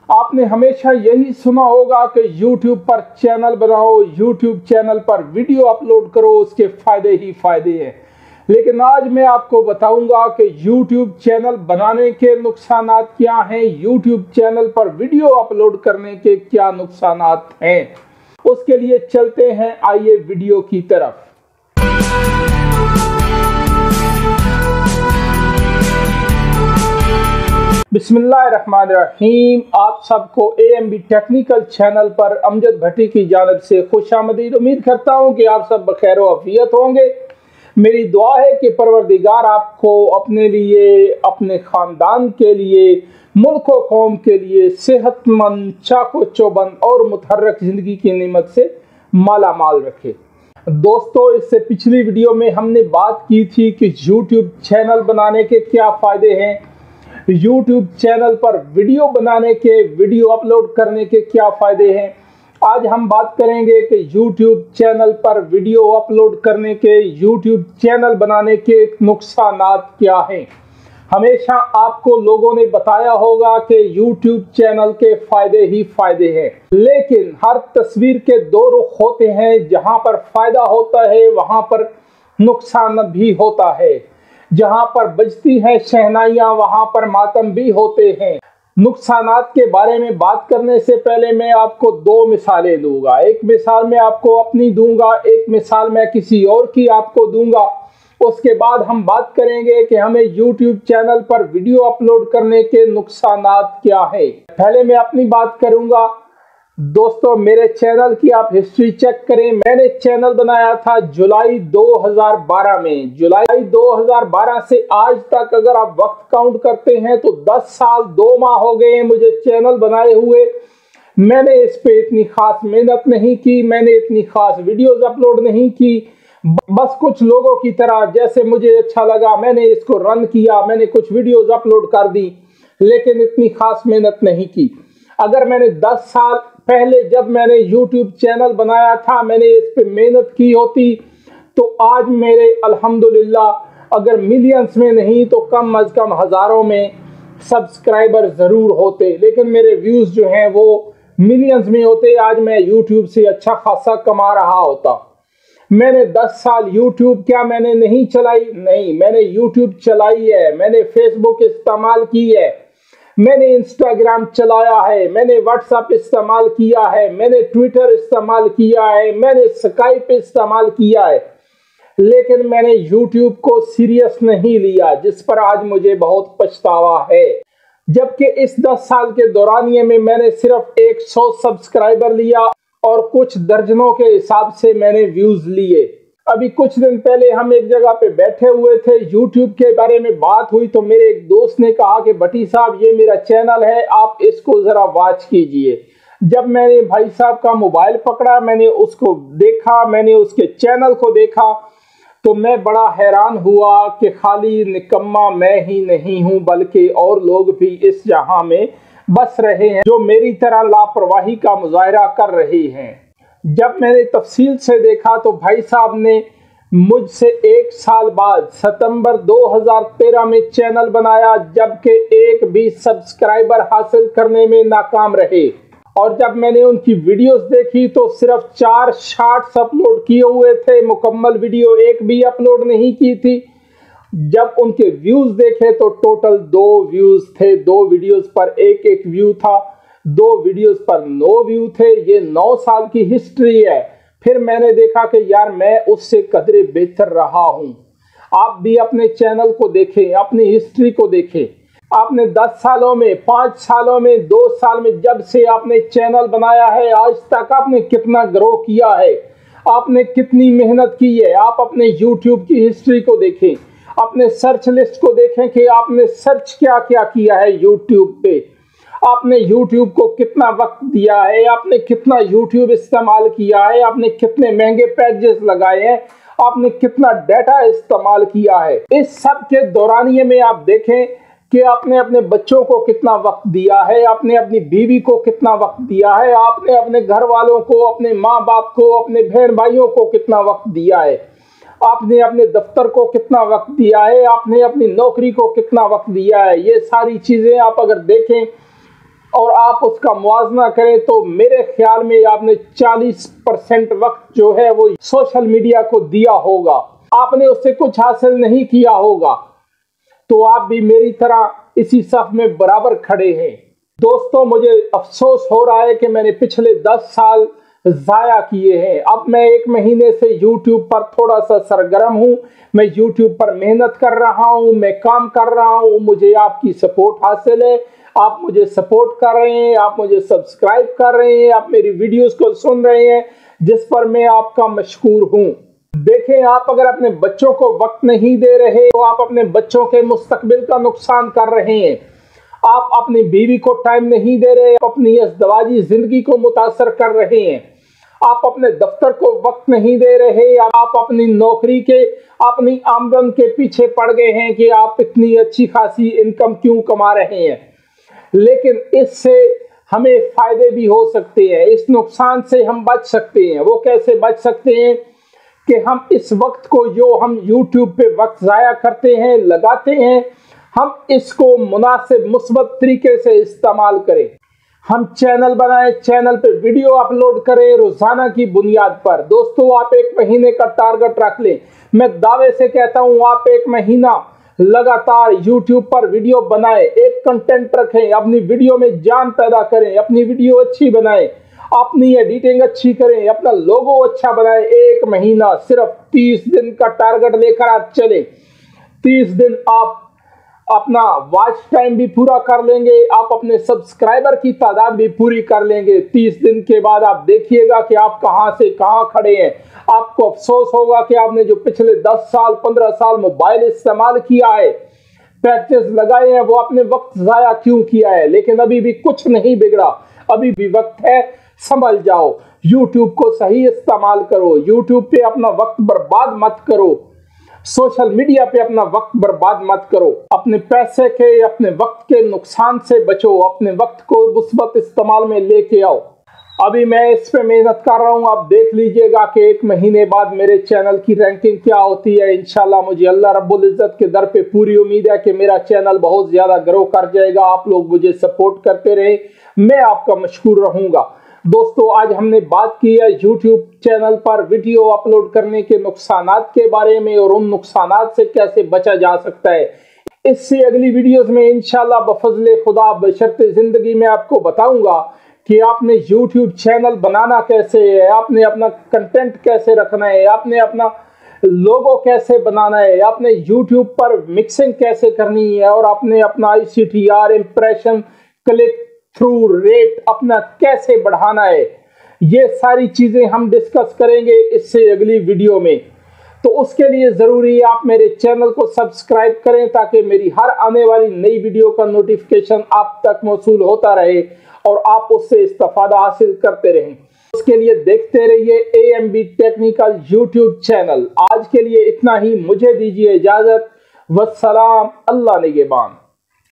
आपने हमेशा यही सुना होगा कि YouTube पर चैनल बनाओ, YouTube चैनल पर वीडियो अपलोड करो, उसके फायदे ही फायदे हैं। लेकिन आज मैं आपको बताऊंगा कि YouTube चैनल बनाने के नुकसानात क्या हैं, YouTube चैनल पर वीडियो अपलोड करने के क्या नुकसानात हैं। उसके लिए चलते हैं, आइए वीडियो की तरफ। बिस्मिल्लाहिर्रहमानिर्रहीम। आप सबको AMB टेक्निकल चैनल पर अमजद भट्टी की जानिब से खुशामदीद। उम्मीद करता हूं कि आप सब बखैर व आफियत होंगे। मेरी दुआ है कि परवरदिगार आपको अपने लिए, अपने ख़ानदान के लिए, मुल्क व कौम के लिए सेहतमंद, चाको चौबंद और मुतहर्रिक ज़िंदगी की नेमत से माला माल रखे। दोस्तों, इससे पिछली वीडियो में हमने बात की थी कि YouTube चैनल बनाने के क्या फ़ायदे हैं, YouTube चैनल पर वीडियो बनाने के, वीडियो अपलोड करने के क्या फ़ायदे हैं। आज हम बात करेंगे कि YouTube चैनल पर वीडियो अपलोड करने के, YouTube चैनल बनाने के नुकसानात क्या हैं। हमेशा आपको लोगों ने बताया होगा कि YouTube चैनल के फ़ायदे ही फ़ायदे हैं, लेकिन हर तस्वीर के दो रुख होते हैं। जहां पर फ़ायदा होता है वहां पर नुकसान भी होता है। जहां पर बजती हैं शहनाइयां वहां पर मातम भी होते हैं। नुकसानात के बारे में बात करने से पहले मैं आपको दो मिसालें दूंगा। एक मिसाल मैं आपको अपनी दूंगा, एक मिसाल मैं किसी और की आपको दूंगा। उसके बाद हम बात करेंगे कि हमें YouTube चैनल पर वीडियो अपलोड करने के नुकसानात क्या है। पहले मैं अपनी बात करूंगा। दोस्तों, मेरे चैनल की आप हिस्ट्री चेक करें। मैंने चैनल बनाया था जुलाई 2012 में। जुलाई 2012 से आज तक अगर आप वक्त काउंट करते हैं तो 10 साल 2 माह हो गए हैं मुझे चैनल बनाए हुए। मैंने इस पे इतनी खास मेहनत नहीं की, मैंने इतनी खास वीडियोस अपलोड नहीं की। बस कुछ लोगों की तरह जैसे मुझे अच्छा लगा मैंने इसको रन किया, मैंने कुछ वीडियोस अपलोड कर दी, लेकिन इतनी खास मेहनत नहीं की। अगर मैंने 10 साल पहले जब मैंने YouTube चैनल बनाया था मैंने इस पे मेहनत की होती तो आज मेरे अल्हम्दुलिल्लाह अगर मिलियंस में नहीं तो कम अज कम हज़ारों में सब्सक्राइबर ज़रूर होते, लेकिन मेरे व्यूज़ जो हैं वो मिलियंस में होते। आज मैं YouTube से अच्छा खासा कमा रहा होता। मैंने 10 साल YouTube क्या मैंने नहीं चलाई? नहीं, मैंने YouTube चलाई है। मैंने Facebook इस्तेमाल की है, मैंने इंस्टाग्राम चलाया है, मैंने व्हाट्सएप इस्तेमाल किया है, मैंने ट्विटर इस्तेमाल किया है, मैंने स्काइप इस्तेमाल किया है, लेकिन मैंने यूट्यूब को सीरियस नहीं लिया, जिस पर आज मुझे बहुत पछतावा है। जबकि इस 10 साल के दौरानिये में मैंने सिर्फ 100 सब्सक्राइबर लिया और कुछ दर्जनों के हिसाब से मैंने व्यूज लिए। अभी कुछ दिन पहले हम एक जगह पे बैठे हुए थे, YouTube के बारे में बात हुई तो मेरे एक दोस्त ने कहा कि भट्टी साहब ये मेरा चैनल है, आप इसको ज़रा वॉच कीजिए। जब मैंने भाई साहब का मोबाइल पकड़ा, मैंने उसको देखा, मैंने उसके चैनल को देखा तो मैं बड़ा हैरान हुआ कि खाली निकम्मा मैं ही नहीं हूँ बल्कि और लोग भी इस जहां में बस रहे हैं जो मेरी तरह लापरवाही का मुजाहरा कर रहे हैं। जब मैंने तफसील से देखा तो भाई साहब ने मुझसे 1 साल बाद सितंबर 2013 में चैनल बनाया, जबकि एक भी सब्सक्राइबर हासिल करने में नाकाम रहे। और जब मैंने उनकी वीडियोस देखी तो सिर्फ 4 शॉर्ट्स अपलोड किए हुए थे, मुकम्मल वीडियो एक भी अपलोड नहीं की थी। जब उनके व्यूज देखे तो टोटल 2 व्यूज थे, 2 वीडियोस पर एक व्यू था, 2 वीडियोस पर 9 व्यू थे। ये 9 साल की हिस्ट्री है। फिर मैंने देखा कि यार मैं उससे कदरे बेहतर रहा हूं। आप भी अपने चैनल को देखें, अपनी हिस्ट्री को देखें। आपने 10 सालों में, 5 सालों में, 2 साल में जब से आपने चैनल बनाया है आज तक आपने कितना ग्रो किया है, आपने कितनी मेहनत की है। आप अपने YouTube की हिस्ट्री को देखें, अपने सर्च लिस्ट को देखें कि आपने सर्च क्या क्या किया है YouTube पे, आपने YouTube को कितना वक्त दिया है, आपने कितना YouTube इस्तेमाल किया है, आपने कितने महंगे पैकेजेस लगाए हैं, आपने कितना डाटा इस्तेमाल किया है। इस सब के दौरानिये में आप देखें कि आपने अपने बच्चों को कितना वक्त दिया है, आपने अपनी बीवी को कितना वक्त दिया है, आपने अपने घर वालों को, अपने माँ बाप को, अपने बहन भाइयों को कितना वक्त दिया है, आपने अपने दफ्तर को कितना वक्त दिया है, आपने अपनी नौकरी को कितना वक्त दिया है। ये सारी चीज़ें आप अगर देखें और आप उसका मुआवजा करें तो मेरे ख्याल में आपने 40% वक्त जो है वो सोशल मीडिया को दिया होगा, आपने उससे कुछ हासिल नहीं किया होगा। तो आप भी मेरी तरह इसी सफ में बराबर खड़े हैं। दोस्तों, मुझे अफसोस हो रहा है कि मैंने पिछले 10 साल जाया किए हैं। अब मैं 1 महीने से YouTube पर थोड़ा सा सरगर्म हूं। मैं YouTube पर मेहनत कर रहा हूं, मैं काम कर रहा हूं। मुझे आपकी सपोर्ट हासिल है। आप मुझे सपोर्ट कर रहे हैं, आप मुझे सब्सक्राइब कर रहे हैं, आप मेरी वीडियोस को सुन रहे हैं, जिस पर मैं आपका मशकूर हूं। देखें, आप अगर अपने बच्चों को वक्त नहीं दे रहे तो आप अपने बच्चों के मुस्तकबिल का नुकसान कर रहे हैं। आप अपनी बीवी को टाइम नहीं दे रहे, अपनी अज़दवाजी जिंदगी को मुतासर कर रहे हैं। आप अपने दफ्तर को वक्त नहीं दे रहे, आप अपनी नौकरी के, अपनी आमदन के पीछे पड़ गए हैं कि आप इतनी अच्छी खासी इनकम क्यों कमा रहे हैं। लेकिन इससे हमें फायदे भी हो सकते हैं, इस नुकसान से हम बच सकते हैं। वो कैसे बच सकते हैं कि हम इस वक्त को जो हम YouTube पे वक्त ज़ाया करते हैं, लगाते हैं, हम इसको मुनासिब मुस्बत तरीके से इस्तेमाल करें। हम चैनल बनाएं, चैनल पे वीडियो अपलोड करें रोजाना की बुनियाद पर। दोस्तों, आप 1 महीने का टारगेट रख लें। मैं दावे से कहता हूं, आप 1 महीना लगातार YouTube पर वीडियो बनाएं, एक कंटेंट रखें, अपनी वीडियो में जान पैदा करें, अपनी वीडियो अच्छी बनाएं, अपनी एडिटिंग अच्छी करें, अपना लोगो अच्छा बनाएं। 1 महीना सिर्फ 30 दिन का टारगेट लेकर आप चले। 30 दिन आप अपना वॉच टाइम भी पूरा कर लेंगे, आप अपने सब्सक्राइबर की तादाद भी पूरी कर लेंगे। 30 दिन के बाद आप देखिएगा कि आप कहां से कहां खड़े हैं। आपको अफसोस होगा कि आपने जो पिछले 10 साल 15 साल मोबाइल इस्तेमाल किया है, पैकेज लगाए हैं, वो अपने वक्त जाया क्यों किया है। लेकिन अभी भी कुछ नहीं बिगड़ा, अभी भी वक्त है, संभल जाओ। YouTube को सही इस्तेमाल करो, YouTube पे अपना वक्त बर्बाद मत करो, सोशल मीडिया पे अपना वक्त बर्बाद मत करो। अपने पैसे के, अपने वक्त के नुकसान से बचो, अपने वक्त को मुस्बत इस्तेमाल में लेके आओ। अभी मैं इस पे मेहनत कर रहा हूं, आप देख लीजिएगा कि 1 महीने बाद मेरे चैनल की रैंकिंग क्या होती है। इंशाल्लाह मुझे अल्लाह रब्बुल इज्जत के दर पे पूरी उम्मीद है कि मेरा चैनल बहुत ज्यादा ग्रो कर जाएगा। आप लोग मुझे सपोर्ट करते रहे, मैं आपका मशकूर रहूंगा। दोस्तों, आज हमने बात की है YouTube चैनल पर वीडियो अपलोड करने के नुकसानात के बारे में और उन नुकसानात से कैसे बचा जा सकता है। इससे अगली वीडियोस में इंशाल्लाह बफज़ले खुदा बशर्ते जिंदगी में आपको बताऊंगा कि आपने YouTube चैनल बनाना कैसे है, आपने अपना कंटेंट कैसे रखना है, आपने अपना लोगो कैसे बनाना है, आपने YouTube पर मिक्सिंग कैसे करनी है और आपने अपना ICTR impression click through rate अपना कैसे बढ़ाना है। ये सारी चीजें हम डिस्कस करेंगे इससे अगली वीडियो में। तो उसके लिए जरूरी है आप मेरे चैनल को सब्सक्राइब करें ताकि मेरी हर आने वाली नई वीडियो का नोटिफिकेशन आप तक मौसूल होता रहे और आप उससे इस्तेफादा हासिल करते रहें। उसके लिए देखते रहिए AMB टेक्निकल YouTube चैनल। आज के लिए इतना ही, मुझे दीजिए इजाजत। वस्सलाम, अल्लाह निगहबान।